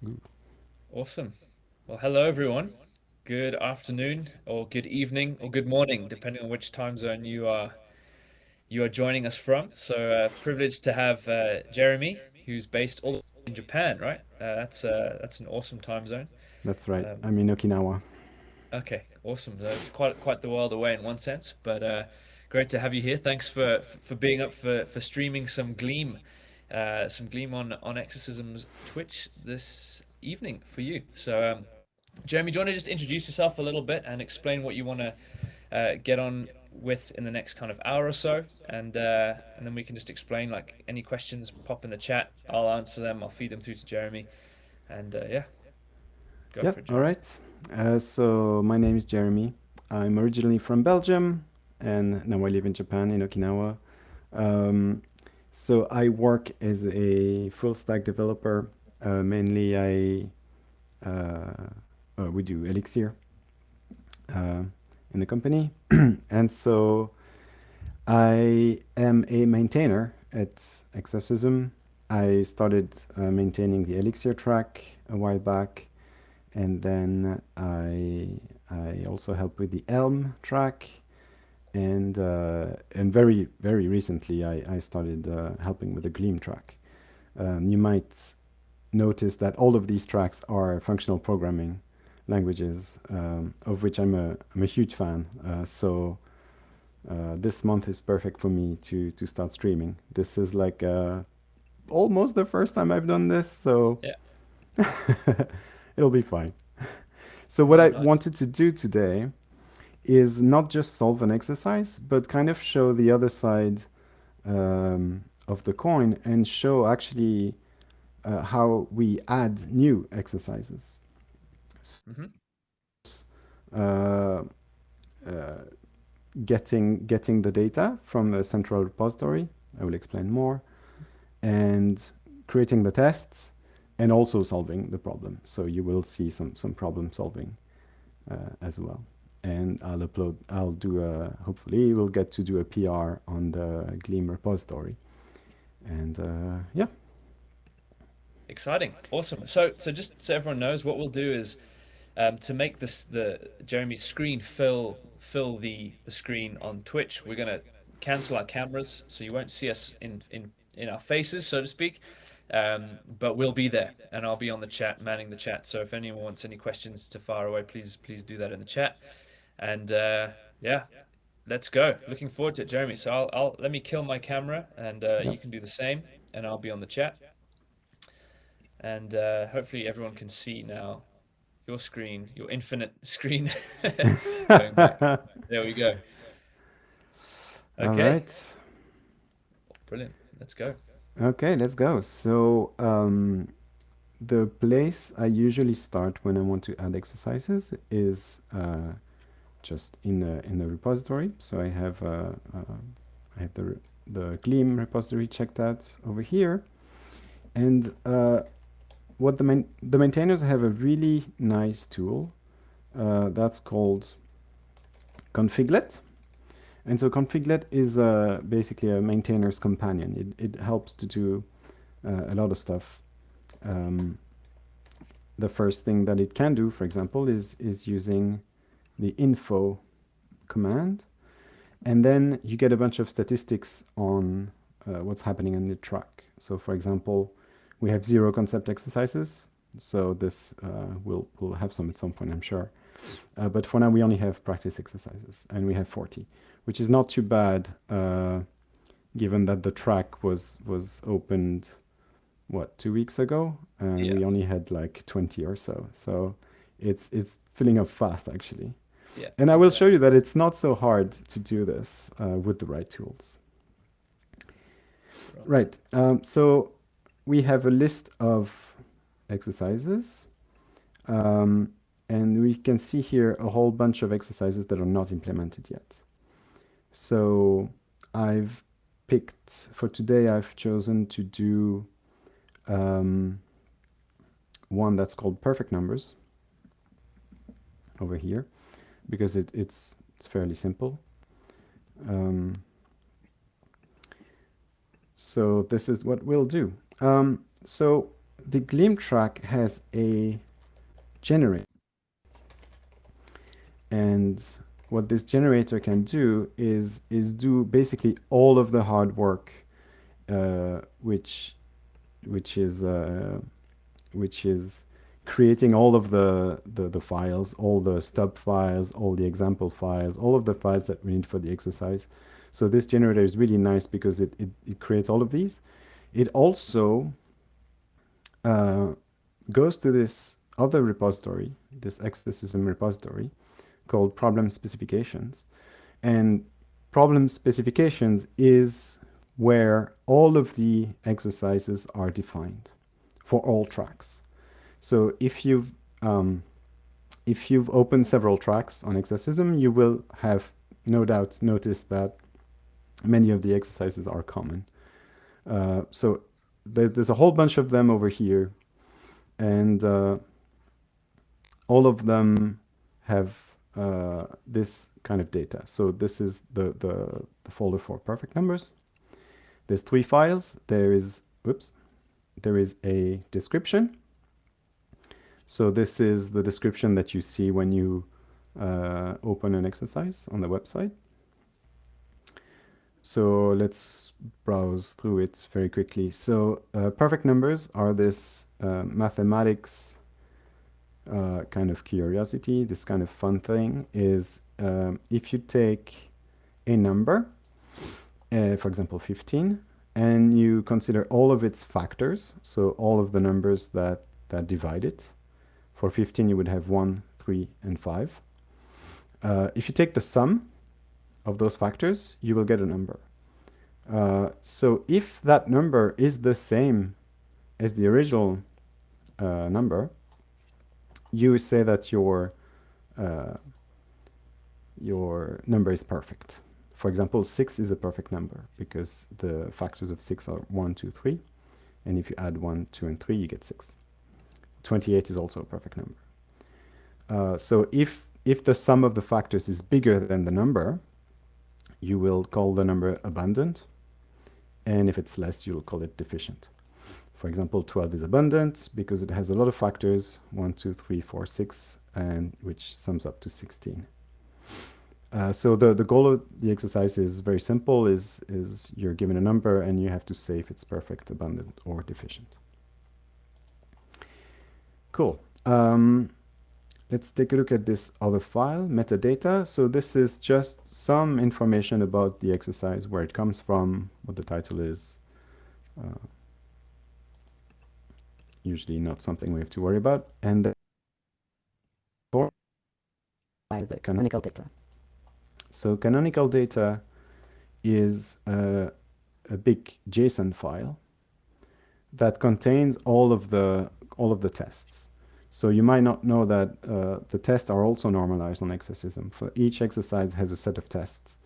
Ooh, Awesome. Well, hello everyone. Good afternoon, or good evening, or good morning, depending on which time zone you are joining us from. So, privileged to have Jeremy, who's based all the way in Japan, right? That's an awesome time zone. that's right. Um, I'm in Okinawa. okay, awesome. It's quite the world away in one sense, but great to have you here. Thanks for being up for streaming some Gleam on Exorcism's Twitch this evening for you. So. Jeremy, do you want to just introduce yourself a little bit and explain what you want to get on with in the next kind of hour or so, and then we can just explain like any questions pop in the chat. I'll answer them. I'll feed them through to Jeremy, and yeah, go Yeah, for it, all Jeremy. right. So my name is Jeremy. I'm originally from Belgium, and now I live in Japan, in Okinawa. Um, so I work as a full stack developer. Mainly, we do Elixir uh, in the company, and so I am a maintainer at Exercism. I started maintaining the Elixir track a while back, and then I also help with the Elm track, and very recently I started helping with the Gleam track. You might notice that all of these tracks are functional programming languages, of which I'm a huge fan. So this month is perfect for me to start streaming. This is like almost the first time I've done this, so Yeah. it'll be fine. So what Oh, I nice. wanted to do today is not just solve an exercise, but kind of show the other side of the coin and show actually how we add new exercises. Hmm. Uh, uh, getting the data from the central repository. I will explain more, and creating the tests, and also solving the problem. So you will see some problem solving as well. And I'll upload. I'll do a. Hopefully, we'll get to do a PR on the Gleam repository. And yeah, Exciting. Awesome. So just so everyone knows, what we'll do is to make this the Jeremy's screen fill the screen on Twitch. We're gonna cancel our cameras, so you won't see us in our faces, so to speak. But we'll be there, and I'll be on the chat, manning the chat. So if anyone wants any questions to fire away, please do that in the chat. And yeah, let's go. Looking forward to it, Jeremy. So I'll let me kill my camera, and yeah. you can do the same, and I'll be on the chat. And hopefully everyone can see now your screen, your infinite screen going back. There we go. All Okay, right. brilliant. Let's go. Okay, let's go. So the place I usually start when I want to add exercises is just in the repository. So I have the Gleam repository checked out over here, and what the maintainers have a really nice tool that's called Configlet. And so Configlet is basically a maintainer's companion. It helps to do a lot of stuff. Um, the first thing that it can do, for example, is using the info command, and then you get a bunch of statistics on what's happening in the track. So, for example, we have 0 concept exercises. So this we'll have some at some point, I'm sure. But for now, we only have practice exercises, and we have 40, which is not too bad, given that the track was opened what 2 weeks ago, and Yeah, we only had like 20 or so. So it's filling up fast actually. yeah, And I will show exactly. you that it's not so hard to do this with the right tools. Right. Right. So we have a list of exercises. Um, and we can see here a whole bunch of exercises that are not implemented yet. So I've picked, for today, I've chosen to do um, one that's called perfect numbers over here because it's fairly simple. Um, so this is what we'll do. So the Gleam track has a generator, and what this generator can do is do basically all of the hard work, which which is uh, which is creating all of the files, all the stub files, all the example files, all of the files that we need for the exercise. So this generator is really nice because it creates all of these. It also uh, goes to this other repository, this Exercism repository called problem specifications. And problem specifications is where all of the exercises are defined for all tracks. So if you've opened several tracks on Exercism, you will have no doubt noticed that many of the exercises are common. So there's a whole bunch of them over here, and all of them have this kind of data. So this is the folder for perfect numbers. There's 3 files. There is a description. So this is the description that you see when you open an exercise on the website. So let's browse through it very quickly. So perfect numbers are this mathematics kind of curiosity, this kind of fun thing is if you take a number, for example 15, and you consider all of its factors, so all of the numbers that divide it. For 15 you would have 1, 3, and 5. If you take the sum of those factors, you will get a number. So if that number is the same as the original number, you say that your number is perfect. For example, 6 is a perfect number because the factors of 6 are 1, 2, 3. And if you add 1, 2, and 3, you get 6. 28 is also a perfect number. So if the sum of the factors is bigger than the number, you will call the number abundant. And if it's less, you'll call it deficient. For example, 12 is abundant because it has a lot of factors, 1, 2, 3, 4, 6, and which sums up to 16. So the goal of the exercise is very simple, is you're given a number and you have to say if it's perfect, abundant, or deficient. Cool. Let's take a look at this other file, metadata. So this is just some information about the exercise, where it comes from, what the title is. Usually not something we have to worry about. And then by the canonical data. So canonical data is a big JSON file that contains all of the tests. So you might not know that the tests are also normalized on Exercism. For each exercise has a set of tests.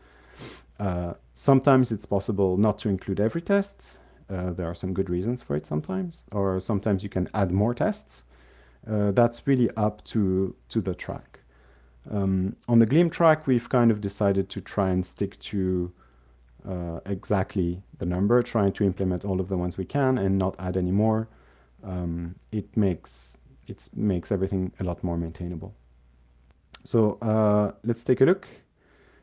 Sometimes it's possible not to include every test. There are some good reasons for it sometimes, or sometimes you can add more tests. That's really up to the track. On the Gleam track, we've kind of decided to try and stick to exactly the number, trying to implement all of the ones we can and not add any more. It makes everything a lot more maintainable. So let's take a look.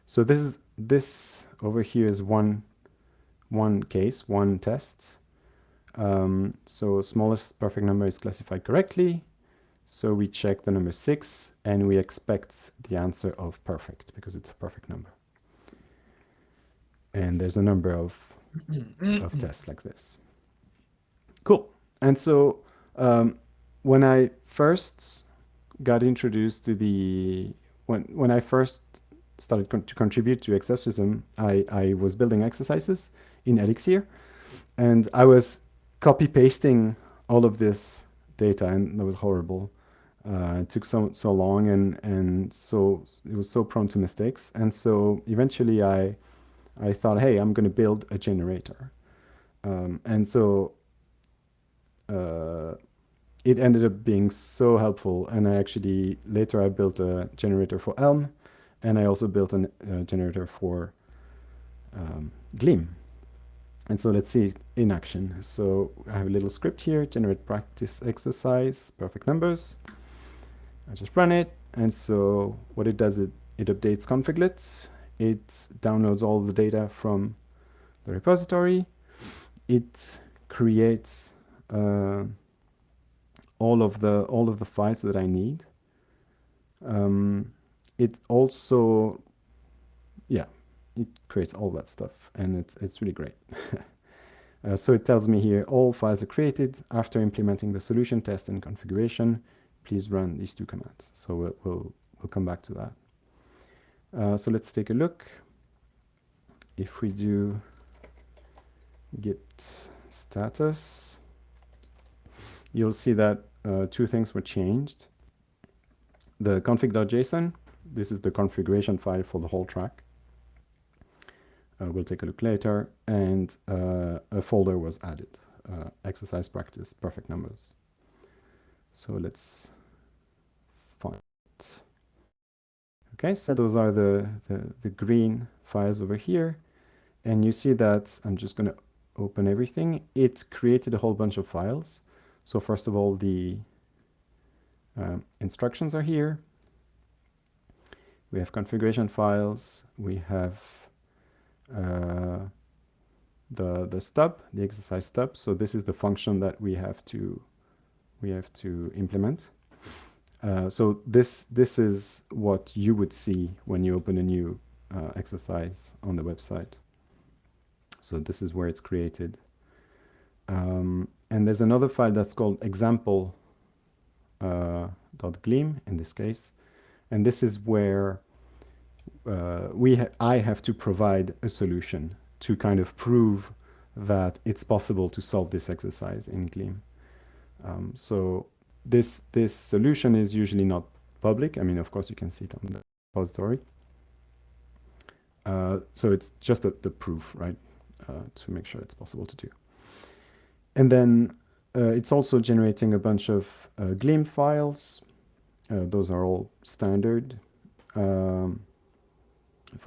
So this over here is one case, one test. So smallest perfect number is classified correctly. So we check the number 6 and we expect the answer of perfect because it's a perfect number. And there's a number of tests like this. Cool. And so when I first got introduced to when I first started to contribute to Exercism, I was building exercises in Elixir, and I was copy pasting all of this data, and that was horrible. It took so long, and so it was so prone to mistakes. And so eventually I thought, hey, I'm going to build a generator. And so it ended up being so helpful. And later I built a generator for Elm, and I also built a generator for Gleam. And so let's see it in action. So I have a little script here, generate practice exercise, perfect numbers. I just run it. And so what it does, it updates configlets. It downloads all the data from the repository. It creates all of the files that I need. It also, yeah, it creates all that stuff, and it's really great. So it tells me here all files are created after implementing the solution test and configuration. Please run these two commands. So we'll come back to that. So let's take a look. If we do git status, you'll see that two things were changed. The config.json, this is the configuration file for the whole track. We'll take a look later. And a folder was added, exercise practice, perfect numbers. So let's find it. Okay, so those are the green files over here. And you see that I'm just going to open everything. It created a whole bunch of files. So first of all, the instructions are here. We have configuration files. We have the stub, the exercise stub. So this is the function that we have to implement. So this is what you would see when you open a new exercise on the website. So this is where it's created. And there's another file that's called example .gleam in this case. And this is where I have to provide a solution to kind of prove that it's possible to solve this exercise in Gleam. So this solution is usually not public. I mean, of course, you can see it on the repository. So it's just the proof, right, to make sure it's possible to do. And then it's also generating a bunch of Gleam files. Those are all standard for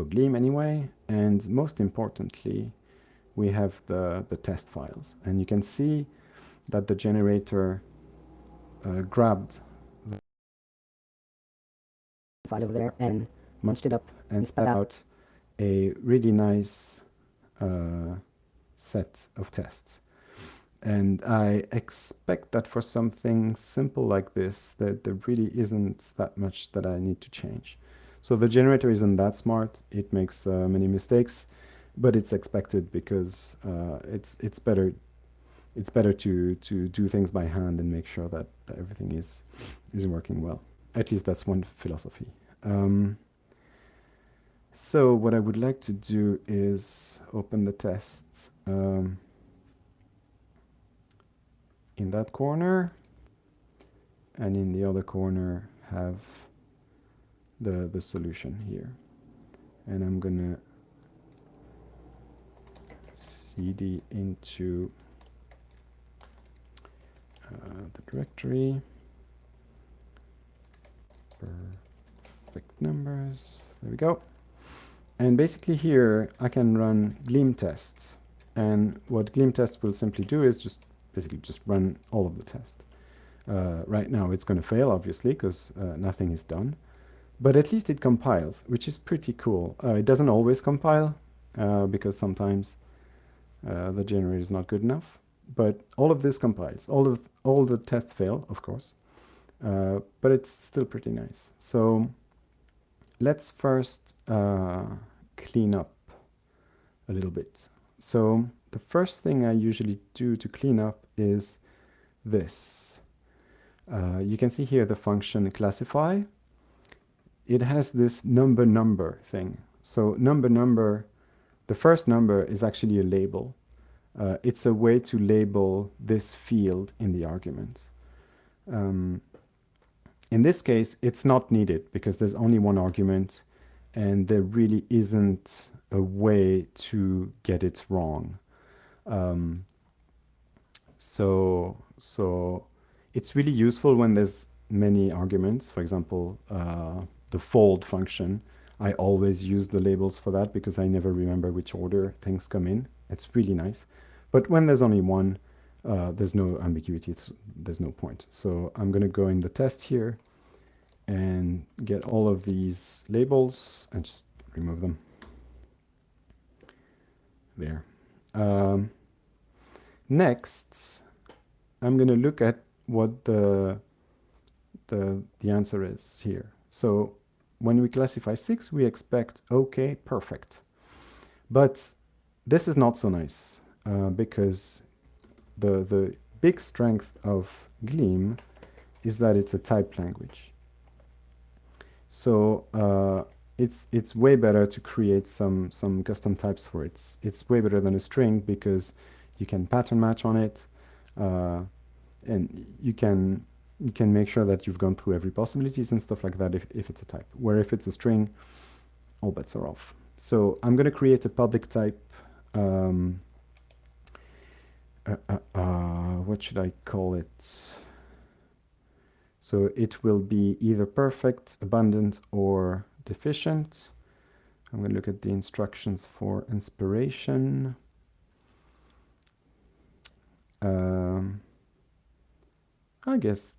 Gleam anyway. And most importantly, we have the test files. And you can see that the generator grabbed the file over there and munched it up and spat out a really nice set of tests. And I expect that for something simple like this, there really isn't that much that I need to change. So the generator isn't that smart. It makes many mistakes, but it's expected because it's better to do things by hand and make sure that everything is working well. At least that's one philosophy. So what I would like to do is open the tests in that corner, and in the other corner have the solution here. And I'm gonna cd into the directory, perfect numbers, there we go. And basically here I can run Gleam tests, and what Gleam test will simply do is just run all of the tests. Right now it's going to fail, obviously, because nothing is done, but at least it compiles, which is pretty cool. It doesn't always compile because sometimes the generator is not good enough, but all of this compiles. All the tests fail, of course, but it's still pretty nice. So let's first clean up a little bit. So the first thing I usually do to clean up is this. You can see here the function classify. It has this number thing. So number, the first number is actually a label. It's a way to label this field in the argument. In this case, it's not needed because there's only one argument and there really isn't a way to get it wrong. So it's really useful when there's many arguments. For example, the fold function, I always use the labels for that because I never remember which order things come in, It's really nice. But when there's only one, there's no ambiguity, there's no point. So I'm going to go in the test here and get all of these labels and just remove them. There. Next, I'm going to look at what the answer is here. So when we classify 6, we expect okay, perfect. But this is not so nice because the big strength of Gleam is that it's a typed language. So it's way better to create some custom types for it. It's way better than a string because you can pattern match on it, and you can make sure that you've gone through every possibilities and stuff like that if it's a type. Where if it's a string, all bets are off. So I'm going to create a public type. What should I call it? So it will be either perfect, abundant, or deficient. I'm going to look at the instructions for inspiration. I guess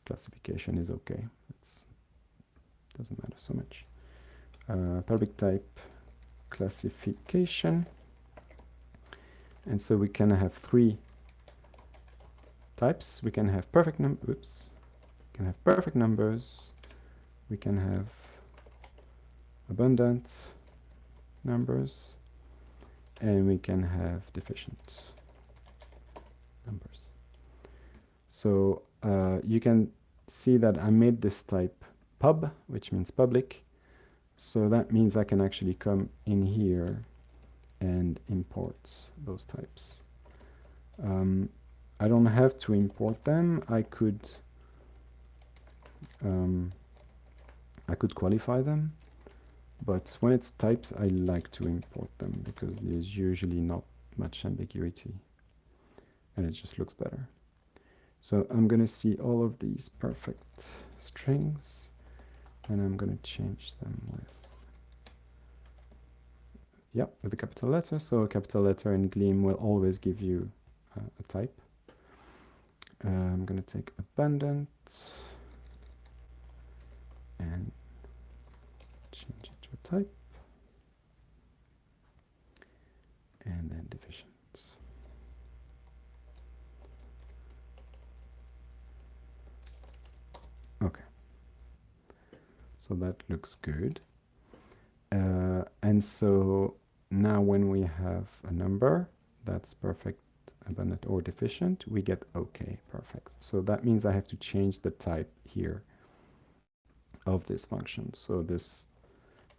classification is okay. It doesn't matter so much. Public type classification. And so we can have 3 types. We can have perfect numbers. We can have perfect numbers. We can have abundant numbers, and we can have deficient numbers. So you can see that I made this type pub, which means public. So that means I can actually come in here and import those types. I don't have to import them. I could qualify them, but when it's types, I like to import them because there's usually not much ambiguity and it just looks better. So I'm going to see all of these perfect strings and I'm going to change them with a capital letter. So a capital letter in Gleam will always give you a type. I'm going to take abundant and change it to a type, and then deficient. Okay, so that looks good. And so now when we have a number that's perfect, abundant, or deficient, we get okay, perfect. So that means I have to change the type here of this function. So this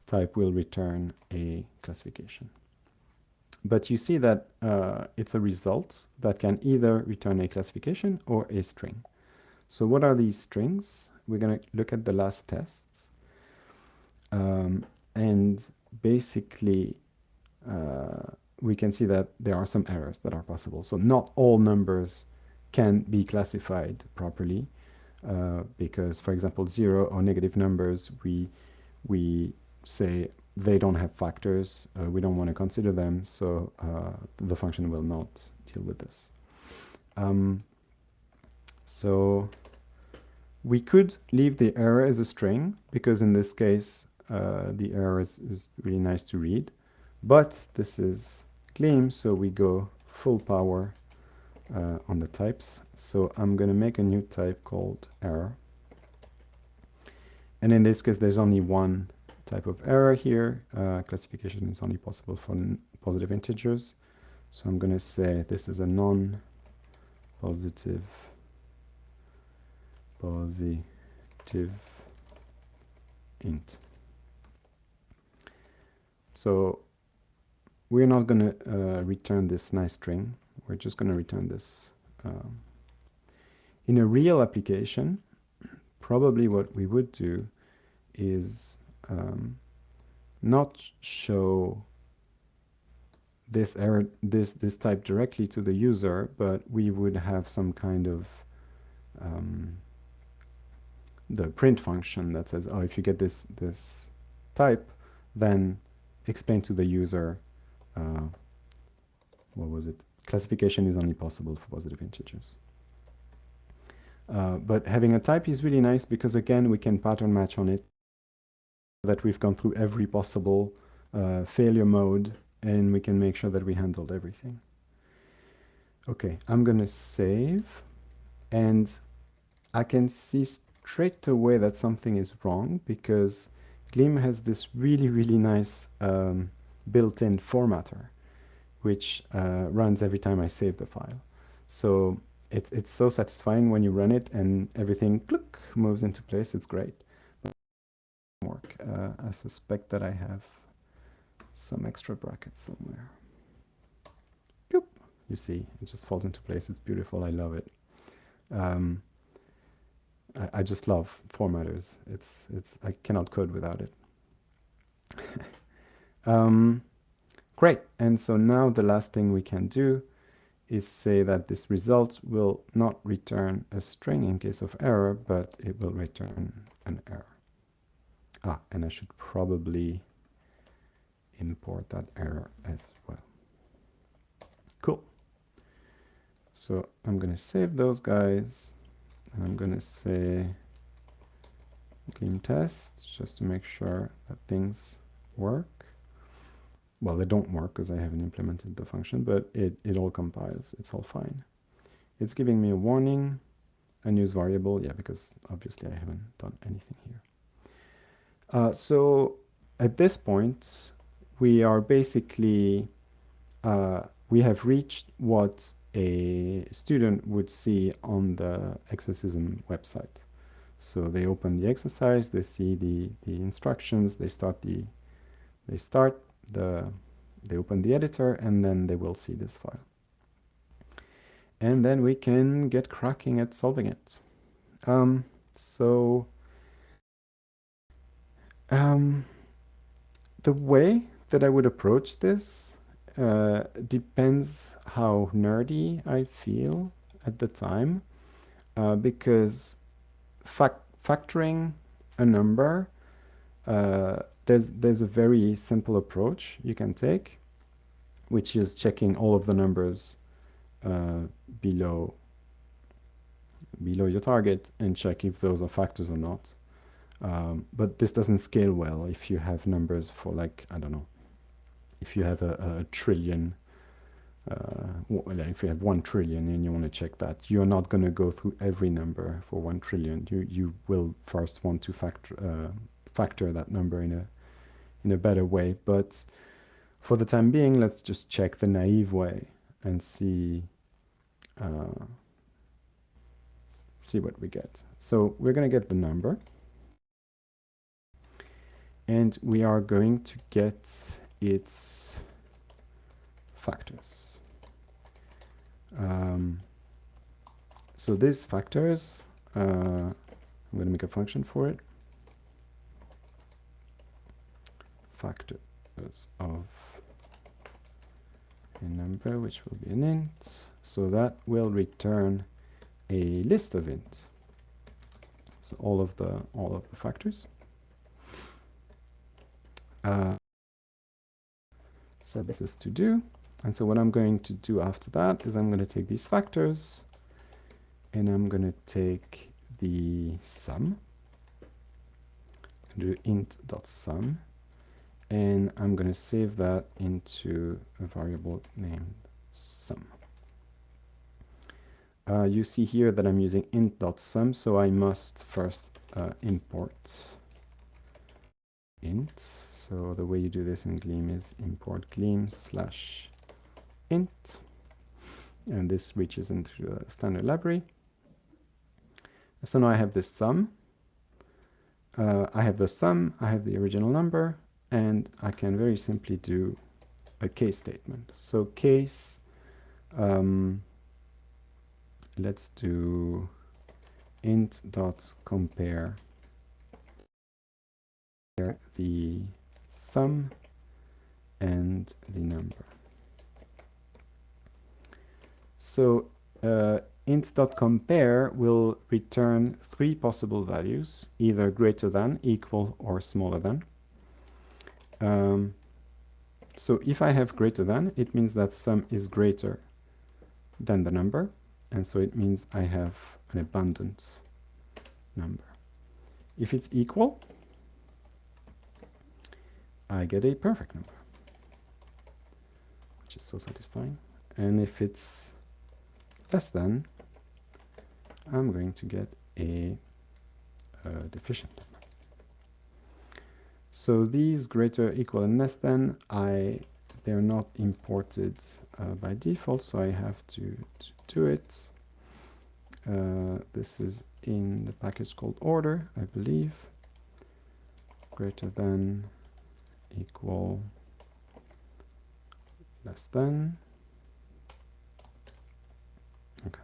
type will return a classification. But you see that it's a result that can either return a classification or a string. So what are these strings? We're going to look at the last tests. And basically, we can see that there are some errors that are possible. So not all numbers can be classified properly because, for example, 0 or negative numbers, we say they don't have factors. We don't want to consider them, so the function will not deal with this. So we could leave the error as a string because in this case, the error is really nice to read. But this is Gleam, so we go full power on the types. So I'm going to make a new type called error. And in this case, there's only one type of error here. Classification is only possible for positive integers. So I'm going to say this is a non-positive int. So we're not going to return this nice string. We're just going to return this. In a real application, probably what we would do is not show this error, this type directly to the user, but we would have some kind of the print function that says, oh, if you get this type, then explain to the user what was it? Classification is only possible for positive integers. But having a type is really nice because, again, we can pattern match on it, that we've gone through every possible failure mode, and we can make sure that we handled everything. Okay, I'm going to save, and I can see straight away that something is wrong because Gleam has this really, really nice built-in formatter, which runs every time I save the file. So it's so satisfying when you run it and everything click, moves into place. It's great. Work. I suspect that I have some extra brackets somewhere. Boop. You see, it just falls into place. It's beautiful. I love it. I just love formatters. I cannot code without it. Great. And so now the last thing we can do is say that this result will not return a string in case of error, but it will return an error. And I should probably import that error as well. Cool. So I'm going to save those guys, and I'm going to say Gleam test just to make sure that things work. Well, they don't work because I haven't implemented the function, but it all compiles. It's all fine. It's giving me a warning, unused variable. Yeah, because obviously I haven't done anything here. So at this point, we are basically, we have reached what a student would see on the Exercism website. So they open the exercise, they see the instructions, they open the editor, and then they will see this file. And then we can get cracking at solving it. The way that I would approach this depends how nerdy I feel at the time, because factoring a number, there's a very simple approach you can take, which is checking all of the numbers below your target and check if those are factors or not. But this doesn't scale well if you have numbers for, like, I don't know, if you have a trillion, if you have 1 trillion and you want to check that, you're not going to go through every number for 1 trillion. You will first want to factor that number in a better way. But for the time being, let's just check the naive way and see what we get. So we're going to get the number, and we are going to get its factors. So these factors, I'm going to make a function for it. Factors of a number, which will be an int. So that will return a list of int. So all of the factors. So this is to do. And so what I'm going to do after that is I'm going to take these factors and I'm going to take the sum, do int.sum, and I'm going to save that into a variable named sum. You see here that I'm using int.sum, so I must first import int. So the way you do this in Gleam is import Gleam /int, and this reaches into the standard library. So now I have this sum. I have the sum, I have the original number, and I can very simply do a case statement. So case, let's do int.compare the sum and the number. So int.compare will return 3 possible values, either greater than, equal, or smaller than. So if I have greater than, it means that sum is greater than the number, and so it means I have an abundant number. If it's equal, I get a perfect number, which is so satisfying. And if it's less than, I'm going to get a deficient number. So these greater, equal, and less than, they're not imported by default, so I have to do it. This is in the package called order, I believe. Greater than, equal, less than. Okay.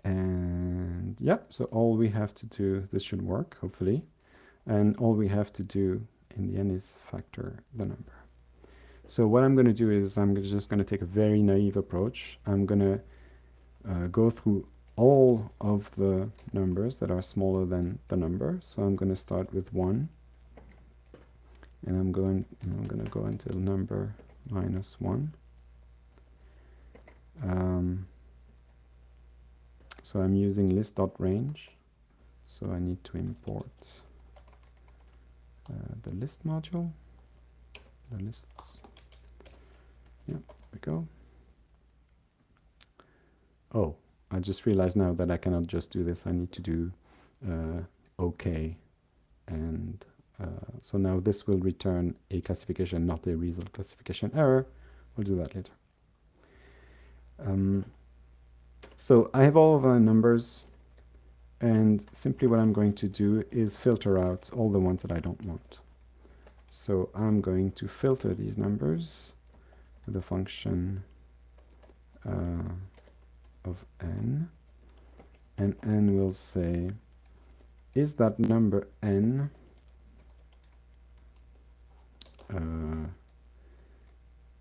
And yeah, so all we have to do, this should work, hopefully. And all we have to do in the end is factor the number. So what I'm going to do is I'm just going to take a very naive approach. I'm going to go through all of the numbers that are smaller than the number. So I'm going to start with 1. And I'm going to go until number -1. So I'm using list.range. So I need to import the list module, the lists. Yeah, there we go. Oh, I just realized now that I cannot just do this. I need to do OK. And so now this will return a classification, not a result classification error. We'll do that later. So I have all of my numbers, and simply what I'm going to do is filter out all the ones that I don't want. So I'm going to filter these numbers with a function of n, and n will say, is that number n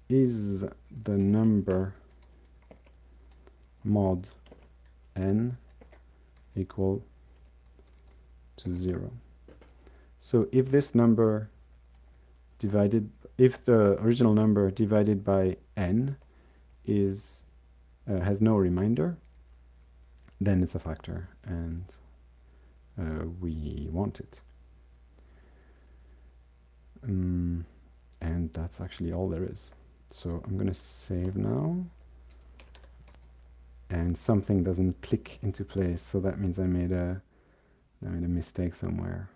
is the number mod n equal to 0. So if this number if the original number divided by n is has no remainder, then it's a factor, and we want it. And that's actually all there is. So I'm going to save now. And something doesn't click into place, so that means I made a mistake somewhere.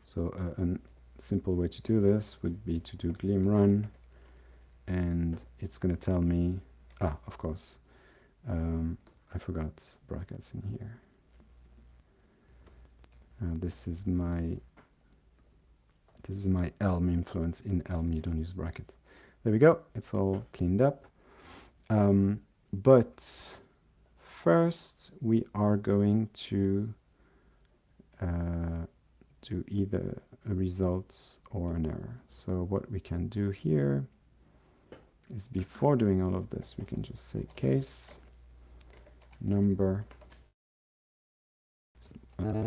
So a simple way to do this would be to do Gleam run, and it's going to tell me, of course, I forgot brackets in here. This is my Elm influence. In Elm you don't use brackets. There we go, it's all cleaned up. But first we are going to do either a result or an error. So what we can do here is, before doing all of this, we can just say case number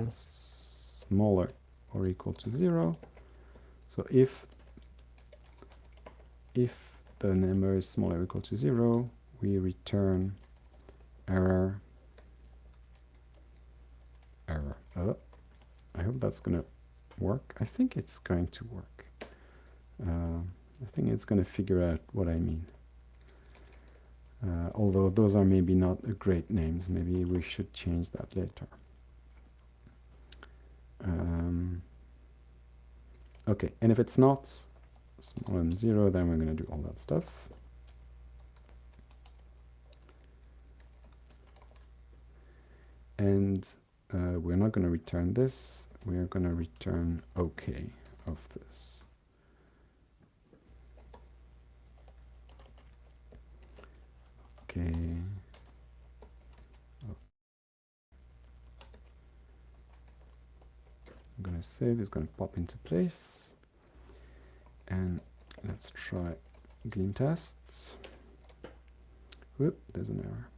smaller or equal to 0. So if the number is smaller or equal to 0, we return error. I hope that's going to work. I think it's going to work. I think it's going to figure out what I mean. Although those are maybe not great names. Maybe we should change that later. Okay, and if it's not smaller than 0, then we're going to do all that stuff. And we're not going to return this. We're going to return OK of this. Okay. I'm going to save. It's going to pop into place. And let's try Gleam tests. Whoop, there's an error.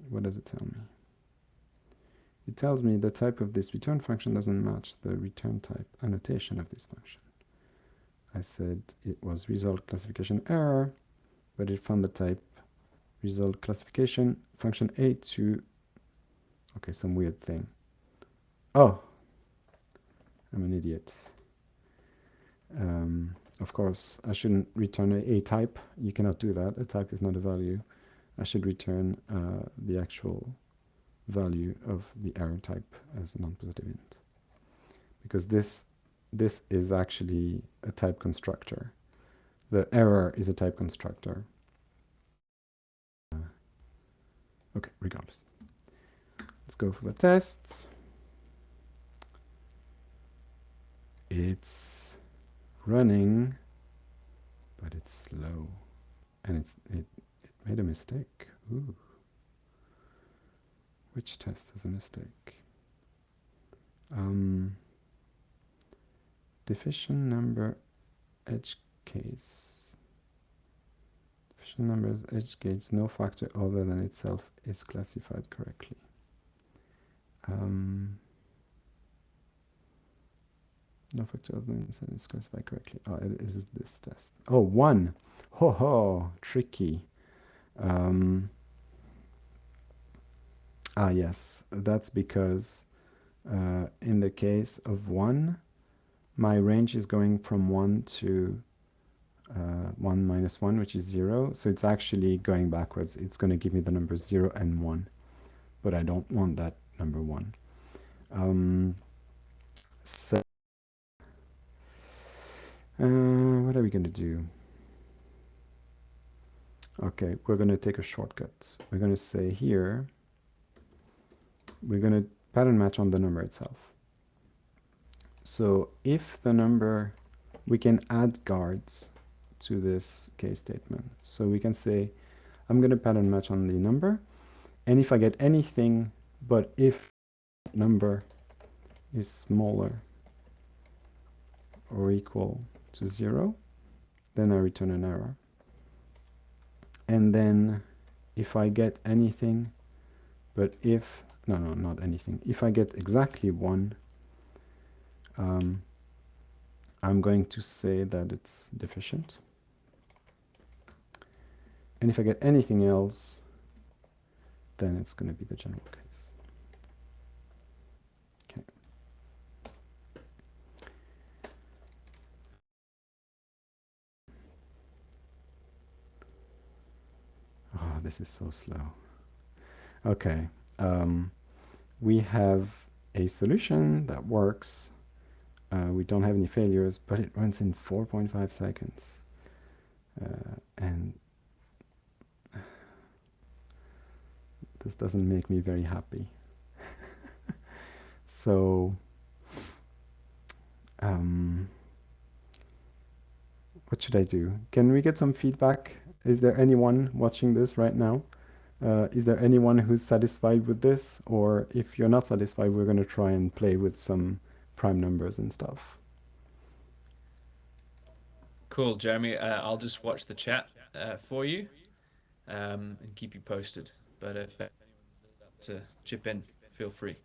What does it tell me? it tells me the type of this return function doesn't match the return type annotation of this function. I said it was result classification error, but it found the type result classification function A2. Okay, some weird thing. Oh, I'm an idiot. Of course, I shouldn't return a type. You cannot do that. A type is not a value. I should return the actual value of the error type as a non-positive int, because this is actually a type constructor. The error is a type constructor. Okay, regardless. Let's go for the tests. It's running, but it's slow, and it made a mistake. Ooh. Which test has a mistake? Deficient number edge case. Deficient numbers edge case, no factor other than itself is classified correctly. No factor other than itself is classified correctly. Oh, it is this test. Oh, 1. Ho ho, tricky. Yes, that's because in the case of 1, my range is going from 1 to 1 minus 1, which is 0. So it's actually going backwards. It's going to give me the numbers 0 and 1. But I don't want that number 1. So what are we going to do? Okay, we're going to take a shortcut. We're going to say here, we're going to pattern match on the number itself. So if the number, we can add guards to this case statement. So we can say, I'm going to pattern match on the number. And if I get anything, but if number is smaller or equal to 0, then I return an error. And then if I get anything, but if, no, not anything. If I get exactly 1, I'm going to say that it's deficient. And if I get anything else, then it's going to be the general case. Okay. Oh, this is so slow. Okay. We have a solution that works. We don't have any failures, but it runs in 4.5 seconds. And this doesn't make me very happy. So, what should I do? Can we get some feedback? Is there anyone watching this right now? Is there anyone who's satisfied with this? Or if you're not satisfied, we're going to try and play with some prime numbers and stuff. Cool, Jeremy. I'll just watch the chat for you and keep you posted. But if anyone wants to chip in, feel free.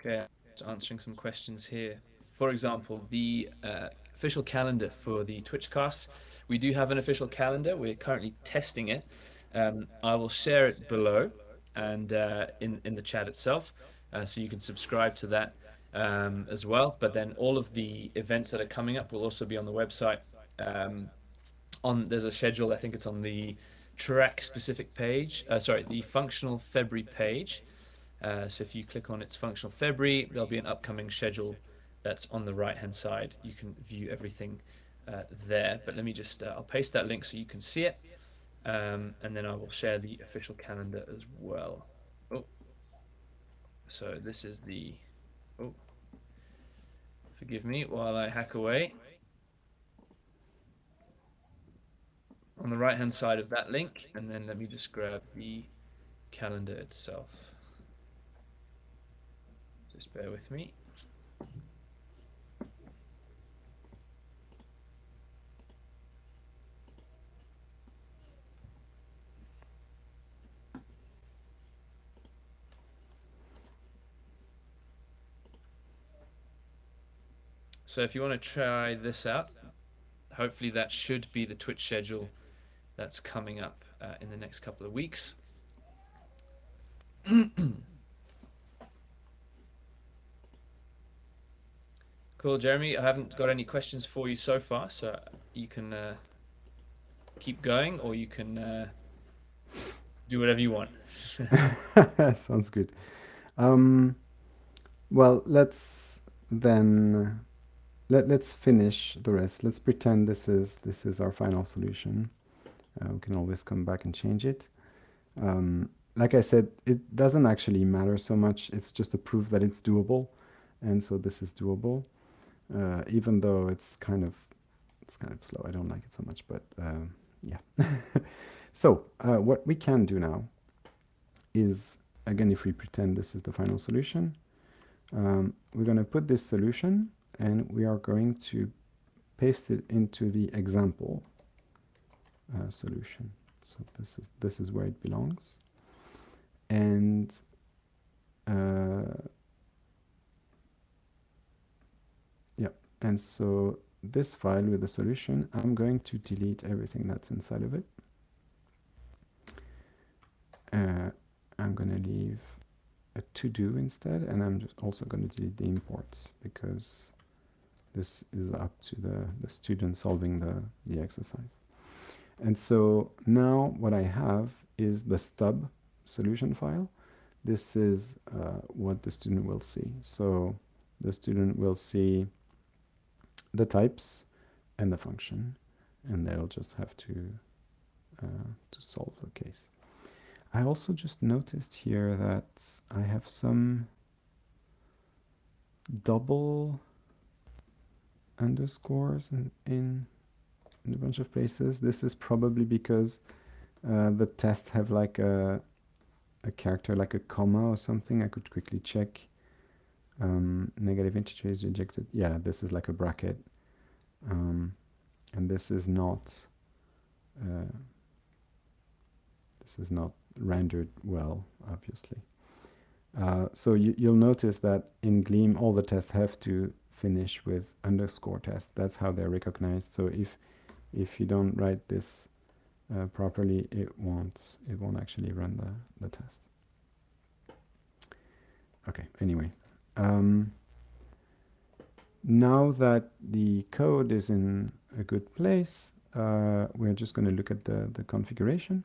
Okay, just answering some questions here. For example, the official calendar for the Twitch casts. We do have an official calendar. We're currently testing it. I will share it below and in the chat itself, so you can subscribe to that as well. But then all of the events that are coming up will also be on the website. There's a schedule. I think it's on the track specific page. Sorry, the functional February page. So if you click on its functional February, there'll be an upcoming schedule that's on the right hand side. You can view everything there. But let me just, I'll paste that link so you can see it. and then I will share the official calendar as well. Oh, so this is the, oh, forgive me while I hack away. On the right hand side of that link, and then let me just grab the calendar itself. Just bear with me. So if you want to try this out, hopefully that should be the Twitch schedule that's coming up in the next couple of weeks. Cool, Jeremy. I haven't got any questions for you so far, so you can keep going, or you can do whatever you want. Sounds good. Well, let's then let's finish the rest. Let's pretend this is our final solution. We can always come back and change it. Like I said, it doesn't actually matter so much. It's just a proof that it's doable, and so this is doable. Even though it's kind of slow. I don't like it so much, but yeah. So what we can do now is, again, if we pretend this is the final solution, we're going to put this solution and we are going to paste it into the example solution. So this is where it belongs. And yeah, and so this file with the solution, I'm going to delete everything that's inside of it. I'm going to leave a to-do instead, and I'm just also going to delete the imports because this is up to the student solving the exercise. And so now what I have is the stub solution file. This is what the student will see. So the student will see the types and the function, and they'll just have to solve the case. I also just noticed here that I have some double underscores in a bunch of places. This is probably because the tests have like a character like a comma or something. I could quickly check. Negative integer is rejected. Yeah, this is like a bracket. And this is not rendered well, obviously. So you'll notice that in Gleam, all the tests have to finish with underscore test. That's how they're recognized. So if you don't write this properly, it won't actually run the test. Okay, anyway. Now that the code is in a good place, we're just going to look at the configuration.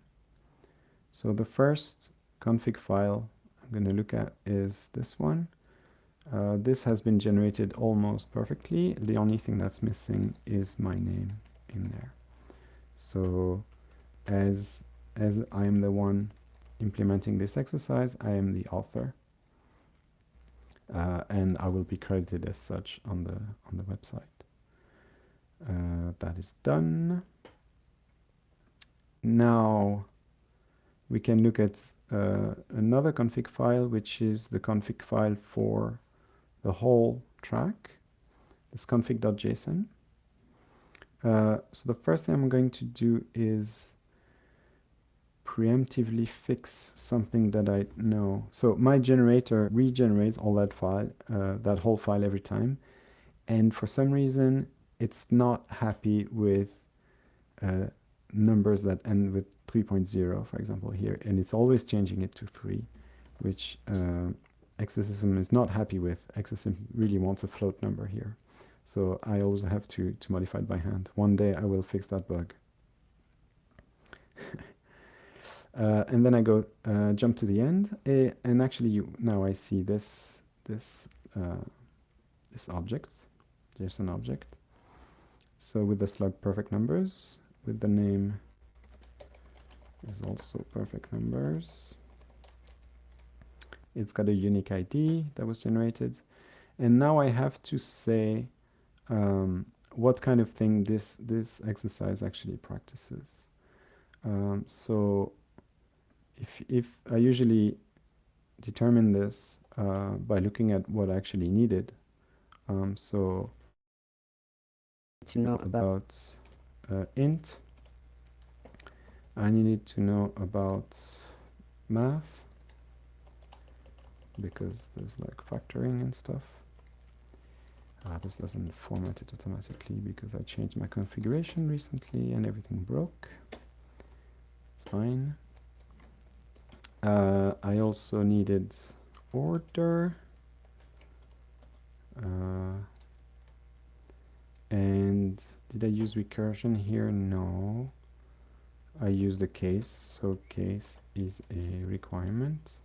So the first config file I'm going to look at is this one. This has been generated almost perfectly. The only thing that's missing is my name in there. So as I am the one implementing this exercise, I am the author. And I will be credited as such on the website. That is done. Now we can look at another config file, which is the config file for the whole track, this config.json. So the first thing I'm going to do is preemptively fix something that I know. So my generator regenerates all that file, that whole file every time. And for some reason, it's not happy with numbers that end with 3.0, for example, here. And it's always changing it to 3, which Exercism is not happy with. Exercism really wants a float number here. So I always have to modify it by hand. One day I will fix that bug. And then I go jump to the end, and actually now I see this object, JSON object. So with the slug perfect numbers, with the name is also perfect numbers. It's got a unique ID that was generated. And now I have to say what kind of thing this exercise actually practices. So if I usually determine this by looking at what I actually needed. So To know about int, I needed to know about math because there's like factoring and stuff. This doesn't format it automatically because I changed my configuration recently and everything broke. It's fine. I also needed order. And did I use recursion here? No. I used a case, so case is a requirement.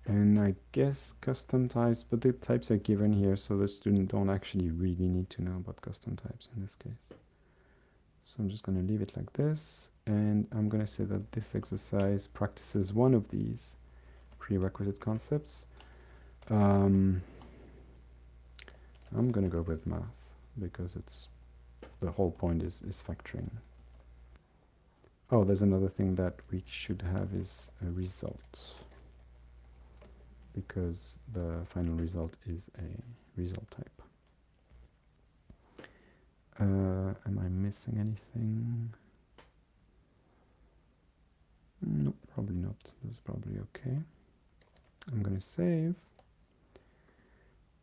And I guess custom types, but the types are given here, so the student don't actually really need to know about custom types in this case. So I'm just going to leave it like this, and I'm going to say that this exercise practices one of these prerequisite concepts. I'm going to go with math because it's the whole point is factoring. Oh, there's another thing that we should have is a result, because the final result is a result type. Am I missing anything? No, probably not. This is probably okay. I'm going to save.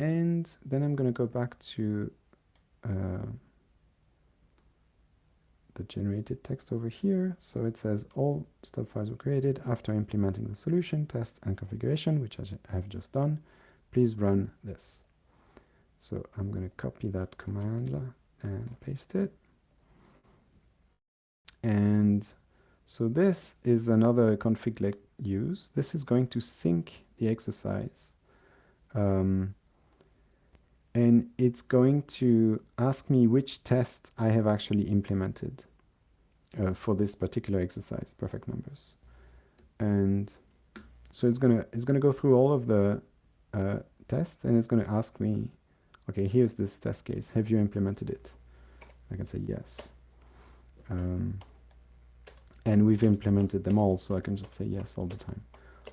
And then I'm going to go back to the generated text over here. So it says all stub files were created after implementing the solution, test, and configuration, which I have just done. Please run this. So I'm going to copy that command and paste it. And so this is another config-let use. This is going to sync the exercise. And it's going to ask me which tests I have actually implemented for this particular exercise, perfect numbers. And so it's gonna go through all of the tests, and it's gonna ask me, okay, here's this test case. Have you implemented it? I can say yes. And we've implemented them all, so I can just say yes all the time.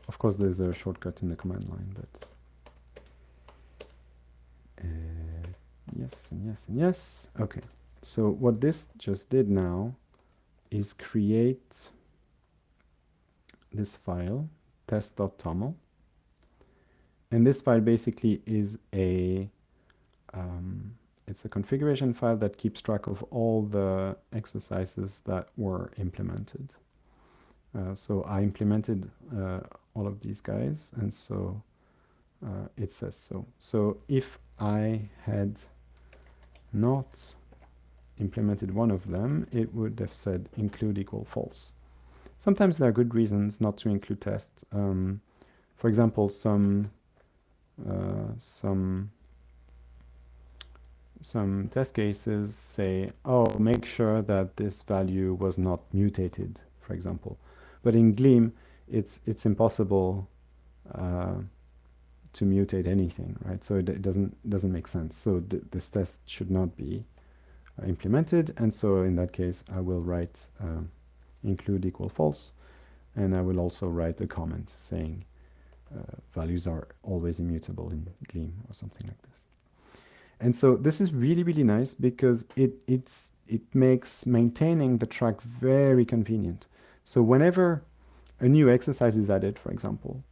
Of course, there's a shortcut in the command line, but yes and yes and yes. Okay, so what this just did now is create this file, test.toml. And this file basically is it's a configuration file that keeps track of all the exercises that were implemented. So I implemented all of these guys, and so it says so. So if I had not implemented one of them, it would have said include equal false. Sometimes there are good reasons not to include tests. For example, some test cases say, oh, make sure that this value was not mutated, for example. But in Gleam, it's impossible to mutate anything, right? So it doesn't make sense. So this test should not be implemented, and so in that case, I will write include equal false, and I will also write a comment saying values are always immutable in Gleam or something like this. And so this is really, really nice because it makes maintaining the track very convenient. So whenever a new exercise is added, for example,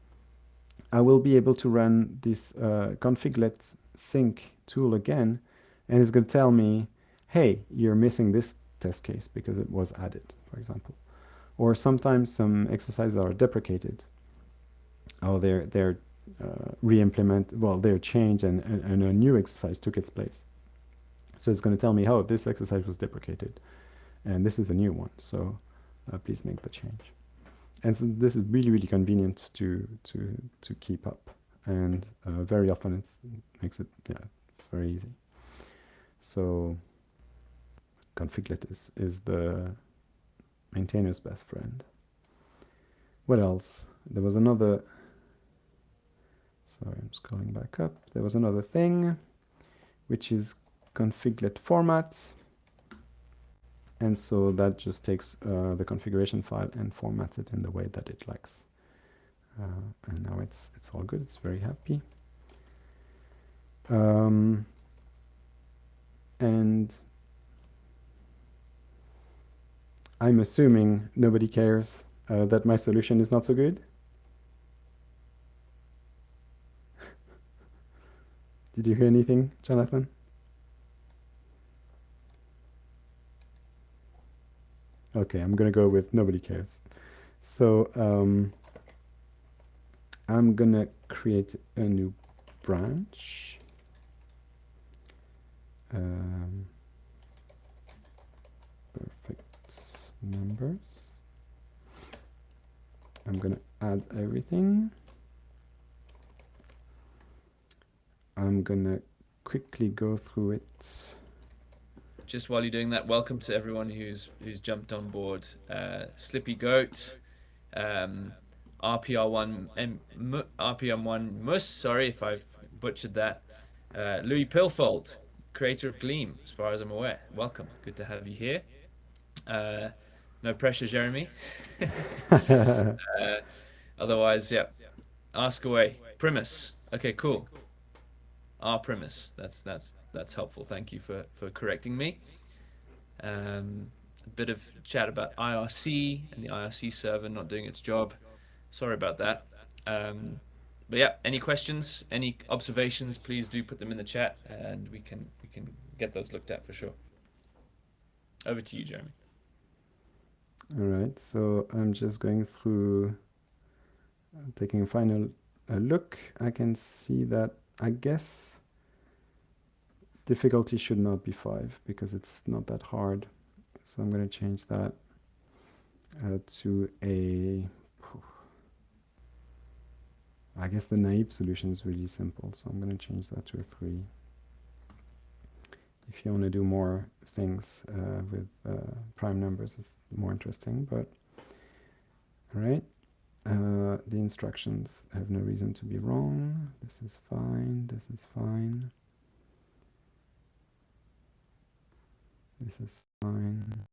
I will be able to run this config-let sync tool again, and it's going to tell me, hey, you're missing this test case because it was added, for example. Or sometimes some exercises are deprecated. Oh, they're re-implement, well, they're changed and a new exercise took its place. So it's going to tell me, oh, this exercise was deprecated and this is a new one. So please make the change. And so this is really, really convenient to keep up. And very often it makes it, it's very easy. So config-let is the Maintainer's best friend. What else? There was another... Sorry, I'm scrolling back up. There was another thing, which is configlet format. And so that just takes the configuration file and formats it in the way that it likes. And now it's all good. It's very happy. And I'm assuming nobody cares that my solution is not so good. Did you hear anything, Jonathan? Okay, I'm gonna go with nobody cares. So I'm gonna create a new branch. Perfect numbers. I'm gonna add everything. I'm gonna quickly go through it. Just while you're doing that, welcome to everyone who's jumped on board. Slippy Goat, RPM1 Mus. Sorry if I've butchered that. Louis Pilfold, creator of Gleam, as far as I'm aware. Welcome. Good to have you here. No pressure, Jeremie. Otherwise, yeah. Ask away. Primus. Okay, cool. R Primus. That's helpful. Thank you for correcting me. A bit of chat about IRC and the IRC server not doing its job. Sorry about that. But yeah, any questions, any observations, please do put them in the chat, and we can get those looked at for sure. Over to you, Jeremie. All right, so I'm just going through, taking a final look. I can see that, I guess, difficulty should not be 5 because it's not that hard. So I'm going to change that to a... I guess the naive solution is really simple, so I'm going to change that to a 3. If you want to do more things with prime numbers, it's more interesting, but all right. The instructions have no reason to be wrong. This is fine. This is fine. This is fine.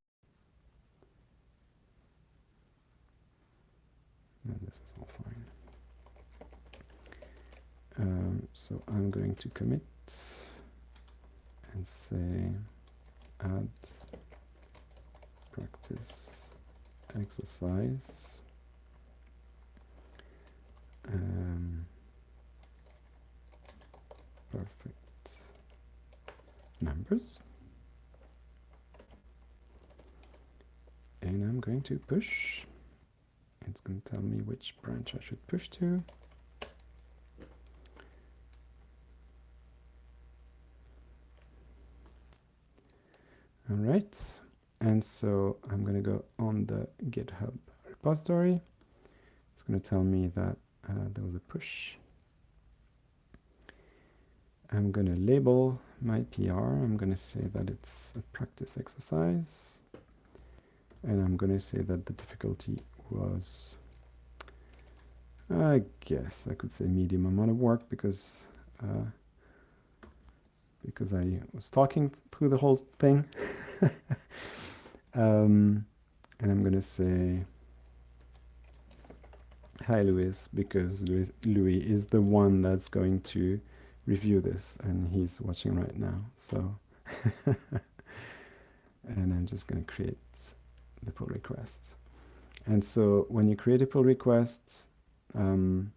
And this is all fine. So I'm going to commit and say add practice exercise. Perfect numbers. And I'm going to push. It's going to tell me which branch I should push to. All right, and so I'm going to go on the GitHub repository. It's going to tell me that there was a push. I'm going to label my PR. I'm going to say that it's a practice exercise. And I'm going to say that the difficulty was, I guess I could say medium amount of work because I was talking through the whole thing. And I'm going to say hi, Louis, because Louis is the one that's going to review this, and he's watching right now. So, and I'm just going to create the pull request. And so when you create a pull request, you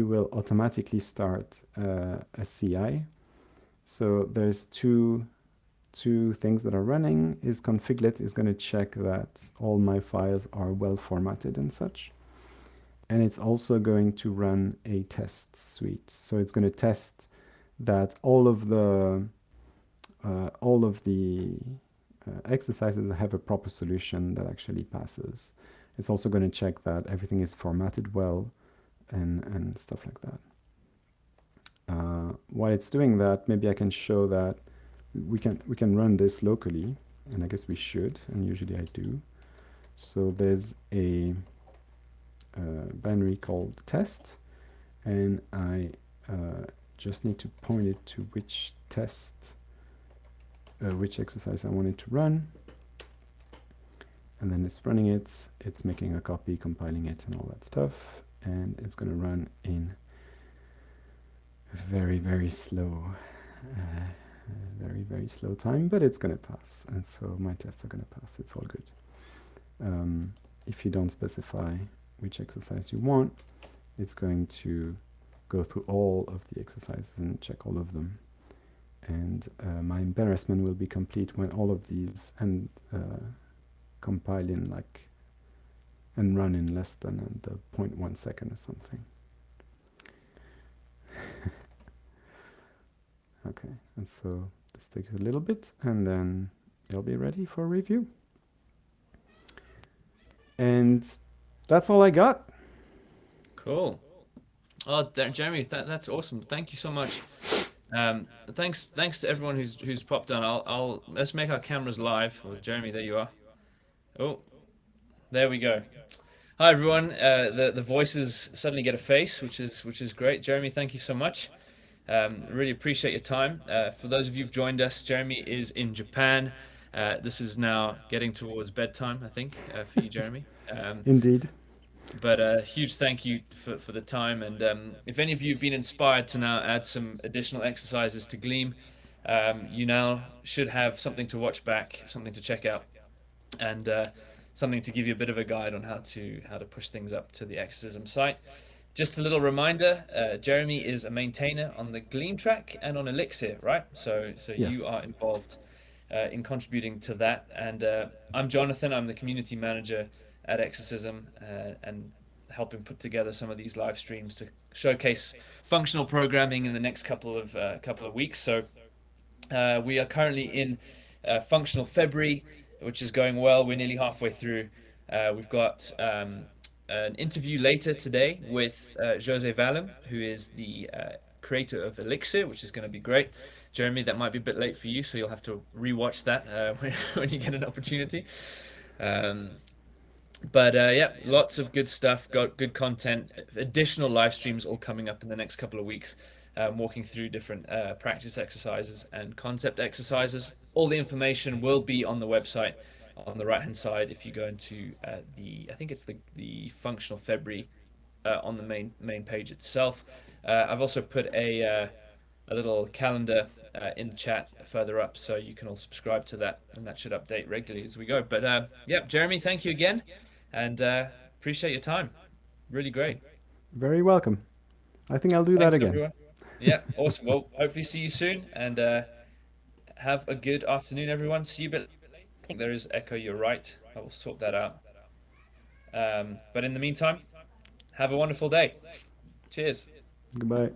will automatically start a CI. So there's two things that are running. Is configlet is going to check that all my files are well formatted and such. And it's also going to run a test suite. So it's going to test that all of the exercises have a proper solution that actually passes. It's also going to check that everything is formatted well and stuff like that. While it's doing that, maybe I can show that we can run this locally. and I guess we should, and usually I do. So there's a binary called test, and I just need to point it to which test, which exercise I want it to run, and then it's running it, it's making a copy, compiling it, and all that stuff, and it's going to run in very, very slow, very slow time, but it's going to pass, and so my tests are going to pass. It's all good. If you don't specify which exercise you want, it's going to go through all of the exercises and check all of them. And my embarrassment will be complete when all of these and compile in and run in less than the 0.1 second or something. Okay, and so this takes a little bit, and then it'll be ready for review. And that's all I got. Cool. Oh, Jeremy, that's awesome. Thank you so much. Thanks to everyone who's popped on. I'll let's make our cameras live. Oh, Jeremy, there you are. Oh, there we go. Hi everyone. The voices suddenly get a face, which is great. Jeremy, thank you so much. Really appreciate your time. For those of you who've joined us, Jeremy is in Japan. This is now getting towards bedtime, I think, for you, Jeremy. Indeed. But a huge thank you for the time. And if any of you have been inspired to now add some additional exercises to Gleam, you now should have something to watch back, something to check out, and something to give you a bit of a guide on how to push things up to the Exercism site. Just a little reminder, Jeremy is a maintainer on the Gleam track and on Elixir, right? So you are Yes. involved in contributing to that. And I'm Jonathan. I'm the community manager at Exercism and helping put together some of these live streams to showcase functional programming in the next couple of weeks. So we are currently in functional February, which is going well. We're nearly halfway through. We've got an interview later today with Jose Valem, who is the creator of Elixir, which is going to be great. Jeremy, that might be a bit late for you, so you'll have to rewatch that when you get an opportunity. Um, but yeah, lots of good stuff, got good content, additional live streams all coming up in the next couple of weeks, walking through different practice exercises and concept exercises. All the information will be on the website on the right hand side if you go into I think it's the functional February on the main page itself. I've also put a little calendar in the chat further up, so you can all subscribe to that, and that should update regularly as we go. But yeah, Jeremy, thank you again, and appreciate your time. Really great. Very welcome. I think I'll do that Thanks, again. everyone. Yeah, awesome. Well, hopefully see you soon, and have a good afternoon, everyone. See you a bit later. I think there is echo. You're right. I will sort that out. But in the meantime, have a wonderful day. Cheers. Goodbye.